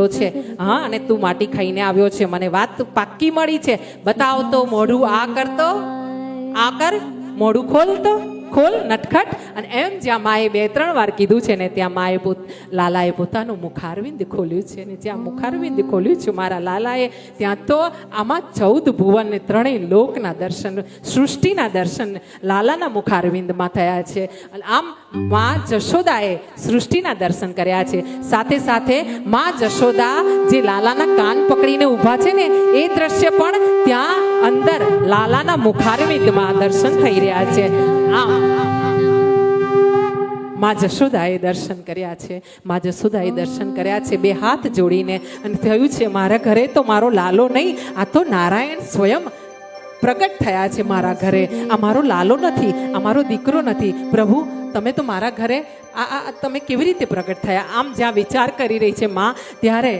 છે હા અને તું માટી ખાઈને આવ્યો છે, મને વાત પાક્કી મળી છે, બતાવ તો મોઢું આ કરતો, આ કર, મોઢું ખોલતો, ખોલ નટખટ. અને એમ જ્યાં માએ 2-3 વાર કીધું છે ને ત્યાં માએ લાલાએ પોતાનું મુખારવિંદ ખોલ્યું છે ને જ્યાં મુખારવિંદ ખોલ્યું છે મારા લાલાએ, ત્યાં તો આમાં 14 ભુવન ને 3 લોકના દર્શન, સૃષ્ટિના દર્શન લાલાના મુખારવિંદમાં થયા છે. આમ મા જશોદાએ સૃષ્ટિના દર્શન કર્યા છે. સાથે સાથે મા જશોદા જે લાલાના કાન પકડીને ઊભા છે ને એ દ્રશ્ય પણ ત્યાં અંદર લાલાના મુખારવિંદમાં દર્શન થઈ રહ્યા છે. આમ મા જશોદાએ દર્શન કર્યા છે, મા જશોદાએ દર્શન કર્યા છે 2 હાથ જોડીને, અને થયું છે મારા ઘરે તો મારો લાલો નહીં, આ તો નારાયણ સ્વયં પ્રગટ થયા છે મારા ઘરે. આ મારો લાલો નથી, આ મારો દીકરો નથી. પ્રભુ તમે તો મારા ઘરે આ તમે કેવી રીતે પ્રગટ થયા? આમ જ્યાં વિચાર કરી રહી છે મા, ત્યારે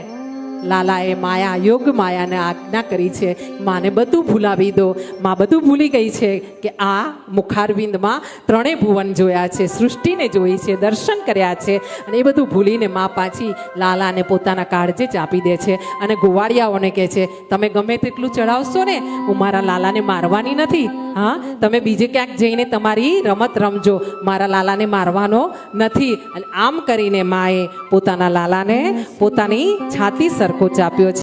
લાલાએ માયા, યોગ માયાને આજ્ઞા કરી છે, માને બધું ભૂલાવી દો. મા બધું ભૂલી ગઈ છે કે આ મુખારવિંદમાં 3 ભુવન જોયા છે, સૃષ્ટિને જોઈ છે, દર્શન કર્યા છે, અને એ બધું ભૂલીને મા પાછી લાલાને પોતાના કાળજે જ આપી દે છે. અને ગોવાળિયાઓને કહે છે તમે ગમે તેટલું ચડાવશો ને, હું મારા લાલાને મારવાની નથી. હા, તમે બીજે ક્યાંક જઈને તમારી રમત રમજો, મારા લાલાને મારવાનો નથી. અને આમ કરીને માએ પોતાના લાલાને પોતાની છાતી સરખો ચાપ્યો છે.